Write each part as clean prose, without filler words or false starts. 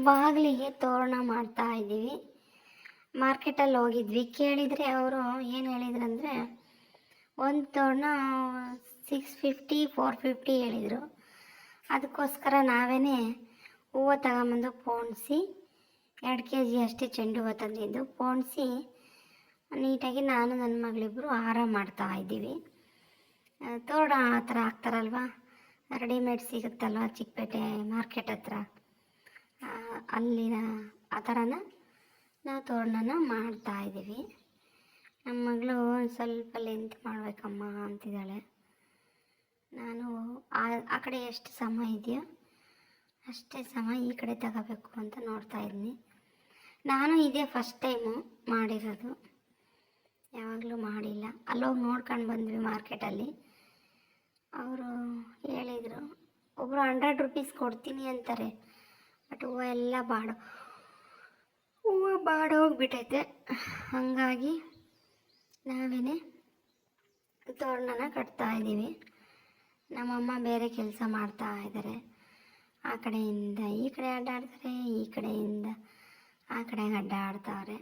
ಬಾಗಿಲಿಗೆ ತೋರಣ ಮಾಡ್ತಾ ಇದ್ದೀವಿ. ಮಾರ್ಕೆಟಲ್ಲಿ ಹೋಗಿದ್ವಿ, ಕೇಳಿದರೆ ಅವರು ಏನು ಹೇಳಿದ್ರಂದರೆ ಒಂದು ತೋರಣ 650 450 ಹೇಳಿದರು. ಅದಕ್ಕೋಸ್ಕರ ನಾವೇ ಹೂವು ತಗೊಂಬಂದು ಪೋಣಿಸಿ 2 kg ಅಷ್ಟೇ ಚೆಂಡು ಹೂವು ತಂದಿದ್ದು ಪೋಣಿಸಿ ನೀಟಾಗಿ ನಾನು ನನ್ನ ಮಗಳಿಬ್ಬರು ಹಾರ ಮಾಡ್ತಾ ಇದ್ದೀವಿ. ತೋರಣ ಆ ಥರ ಹಾಕ್ತಾರಲ್ವ, ರೆಡಿಮೇಡ್ ಸಿಗುತ್ತಲ್ವ ಚಿಕ್ಕಪೇಟೆ ಮಾರ್ಕೆಟ್ ಹತ್ರ, ಅಲ್ಲಿನ ಆ ಥರನ ನಾವು ತೋರಣನ ಮಾಡ್ತಾಯಿದ್ದೀವಿ. ನಮ್ಮ ಮಗಳು ಸ್ವಲ್ಪ ಲೆಂತ್ ಮಾಡಬೇಕಮ್ಮ ಅಂತಿದ್ದಾಳೆ. ನಾನು ಆ ಕಡೆ ಎಷ್ಟು ಸಮ ಇದೆಯೋ ಅಷ್ಟೇ ಸಮ ಈ ಕಡೆ ತಗೋಬೇಕು ಅಂತ ನೋಡ್ತಾ ಇದ್ದೀನಿ. ನಾನು ಇದೇ ಫಸ್ಟ್ ಟೈಮು ಮಾಡಿರೋದು, ಯಾವಾಗಲೂ ಮಾಡಿಲ್ಲ. ಅಲ್ಲೋಗಿ ನೋಡ್ಕೊಂಡು ಬಂದ್ವಿ ಮಾರ್ಕೆಟಲ್ಲಿ. ಅವರು ಹೇಳಿದರು, ಒಬ್ಬರು 100 rupees ಕೊಡ್ತೀನಿ ಅಂತಾರೆ, ಬಟ್ ಹೂವು ಎಲ್ಲ ಬಾಡೋಗ್ಬಿಟ್ಟೈತೆ. ಹಾಗಾಗಿ ನಾವೇ ತೋರಣನ ಕಟ್ತಾಯಿದ್ದೀವಿ. ನಮ್ಮಮ್ಮ ಬೇರೆ ಕೆಲಸ ಮಾಡ್ತಾ ಇದ್ದಾರೆ. ಆ ಕಡೆಯಿಂದ ಈ ಕಡೆ ಅಡ್ಡಾಡ್ತಾರೆ, ಈ ಕಡೆಯಿಂದ ಆ ಕಡೆಗೆ ಅಡ್ಡಾಡ್ತಾವ್ರೆ.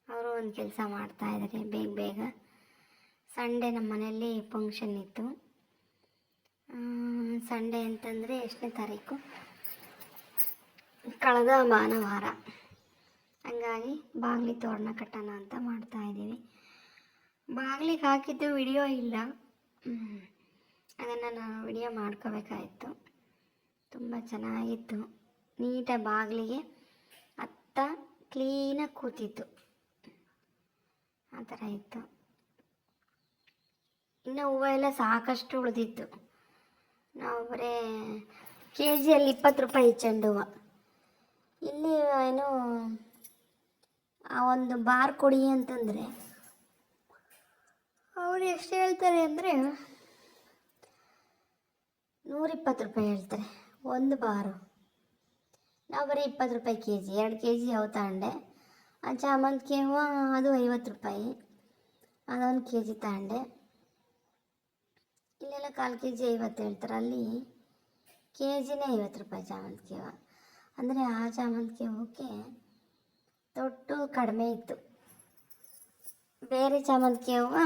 ಅವರು ಒಂದು ಕೆಲಸ ಮಾಡ್ತಾಯಿದ್ದಾರೆ ಬೇಗ. ಸಂಡೇ ನಮ್ಮ ಮನೆಯಲ್ಲಿ ಫಂಕ್ಷನ್ ಇತ್ತು. ಸಂಡೇ ಅಂತಂದರೆ ಎಷ್ಟನೇ ತಾರೀಕು, ಕಳೆದ ಭಾನುವಾರ. ಹಂಗಾಗಿ ಬಾಗಿಲಿ ತೋರಣ ಕಟ್ಟೋಣ ಅಂತ ಮಾಡ್ತಾಯಿದ್ದೀವಿ. ಬಾಗಿಲಿಗೆ ಹಾಕಿದ್ದು ವಿಡಿಯೋ ಇಲ್ಲ, ಅದನ್ನು ನಾನು ವಿಡಿಯೋ ಮಾಡ್ಕೋಬೇಕಾಯಿತು. ತುಂಬ ಚೆನ್ನಾಗಿತ್ತು, ನೀಟಾಗಿ ಬಾಗಿಲಿಗೆ ಹತ್ತ ಕ್ಲೀನಾಗಿ ಕೂತಿತ್ತು, ಆ ಥರ ಇತ್ತು. ಇನ್ನು ಹೂವು ಎಲ್ಲ ಸಾಕಷ್ಟು ಉಳಿದಿತ್ತು. ನಾವು ಬರೀ KGಯಲ್ಲಿ 20 ರೂಪಾಯಿ ಚೆಂಡು ಹೂವು. ಇಲ್ಲಿ ಏನು ಆ ಒಂದು ಬಾರ್ ಕೊಡಿ ಅಂತಂದರೆ ಅವರು ಎಷ್ಟು ಹೇಳ್ತಾರೆ ಅಂದರೆ 120 ರೂಪಾಯಿ ಹೇಳ್ತಾರೆ ಒಂದು ಬಾರು. ನಾವು ಬರೀ 20 ರೂಪಾಯಿ kg, 2 kg ಯಾವ ತಗೊಂಡೆ. ಆ ಚಾಮಂತಿಗೆ ಹೂವು ಅದು 50 ರೂಪಾಯಿ, ಅದೊಂದು kg ತಗೊಂಡೆ. ಇಲ್ಲೆಲ್ಲ 1/4 kg 50 ಹೇಳ್ತಾರೆ, ಅಲ್ಲಿ kgನೇ 50 ರೂಪಾಯಿ ಚಾಮಂತಿಗೆ ಹೂವು. ಅಂದರೆ ಆ ಚಾಮಂತಿಗೆ ಹೂವಕ್ಕೆ ತೊಟ್ಟು ಕಡಿಮೆ ಇತ್ತು. ಬೇರೆ ಚಾಮಂತಿಗೆ ಹೂವು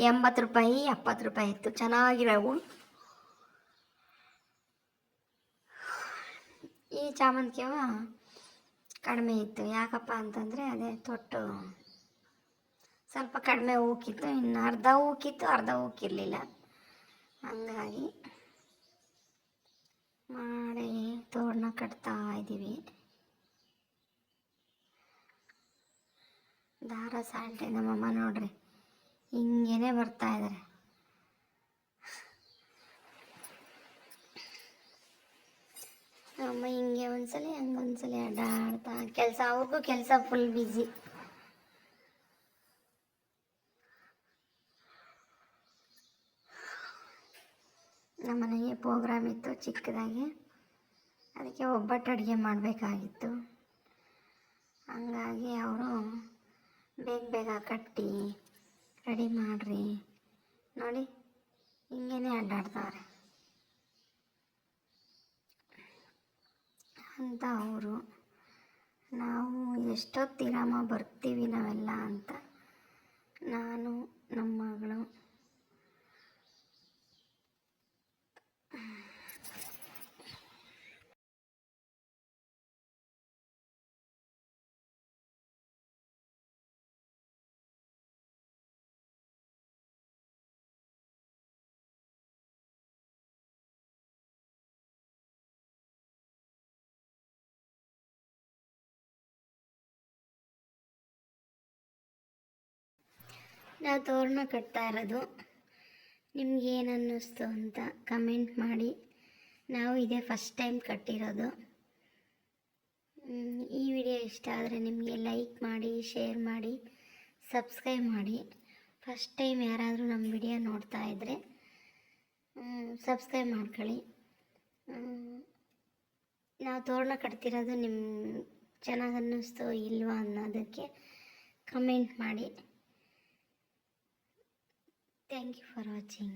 80 ರೂಪಾಯಿ 70 ರೂಪಾಯಿ ಇತ್ತು ಚೆನ್ನಾಗಿರೋವು. ಈ ಚಾಮಂತಿಗೆ ಹೂವು ಕಡಿಮೆ ಇತ್ತು. ಯಾಕಪ್ಪ ಅಂತಂದರೆ ಅದೇ ತೊಟ್ಟು ಸ್ವಲ್ಪ ಕಡಿಮೆ ಹೂಕಿತ್ತು, ಇನ್ನು ಅರ್ಧ ಹೂಕಿತ್ತು ಅರ್ಧ ಹೂಕಿರಲಿಲ್ಲ. ಹಂಗಾಗಿ ಮಾಡಿ ತೋರಣ ಕಟ್ತಾ ಇದ್ದೀವಿ. ದಾರ ಸಾಲ್ಟೆ ನಮ್ಮಮ್ಮ ನೋಡ್ರಿ ಹಿಂಗೇನೆ ಬರ್ತಾ ಇದ್ದಾರೆ. ನಮ್ಮಮ್ಮ ಹಿಂಗೆ ಒಂದ್ಸಲಿ ಹಂಗೊಂದ್ಸಲಿ ಅಡ್ಡಾಡ್ತಾ ಕೆಲಸ, ಅವ್ರಿಗೂ ಕೆಲಸ ಫುಲ್ ಬ್ಯುಸಿ. ನಮ್ಮನೆಗೆ ಪ್ರೋಗ್ರಾಮ್ ಇತ್ತು ಚಿಕ್ಕದಾಗಿ, ಅದಕ್ಕೆ ಒಬ್ಬಟ್ಟು ಅಡುಗೆ ಮಾಡಬೇಕಾಗಿತ್ತು. ಹಂಗಾಗಿ ಅವರು ಬೇಗ ಕಟ್ಟಿ ರೆಡಿ ಮಾಡಿರಿ ನೋಡಿ ಹಿಂಗೇನೆ ಅಡ್ಡಾಡ್ತಾರೆ ಅಂತ ಅವರು. ನಾವು ಎಷ್ಟೊತ್ತಿರಮ್ಮ ಬರ್ತೀವಿ ನಾವೆಲ್ಲ ಅಂತ ನಾನು ನಮ್ಮ ಮಗಳು ನಾವು ತೋರಣ ಕಟ್ತಾ ಇರೋದು. ನಿಮ್ಗೇನು ಅನ್ನಿಸ್ತು ಅಂತ ಕಮೆಂಟ್ ಮಾಡಿ. ನಾವು ಇದೇ ಫಸ್ಟ್ ಟೈಮ್ ಕಟ್ಟಿರೋದು. ಈ ವಿಡಿಯೋ ಇಷ್ಟ ಆದರೆ ನಿಮಗೆ ಲೈಕ್ ಮಾಡಿ, ಶೇರ್ ಮಾಡಿ, ಸಬ್ಸ್ಕ್ರೈಬ್ ಮಾಡಿ. ಫಸ್ಟ್ ಟೈಮ್ ಯಾರಾದರೂ ನಮ್ಮ ವಿಡಿಯೋ ನೋಡ್ತಾ ಇದ್ದರೆ ಸಬ್ಸ್ಕ್ರೈಬ್ ಮಾಡ್ಕೊಳ್ಳಿ. ನಾವು ತೋರಣ ಕಟ್ತಿರೋದು ನಿಮ್ಮ ಚೆನ್ನಾಗಿ ಅನ್ನಿಸ್ತು ಇಲ್ವಾ ಅನ್ನೋದಕ್ಕೆ ಕಮೆಂಟ್ ಮಾಡಿ. Thank you for watching.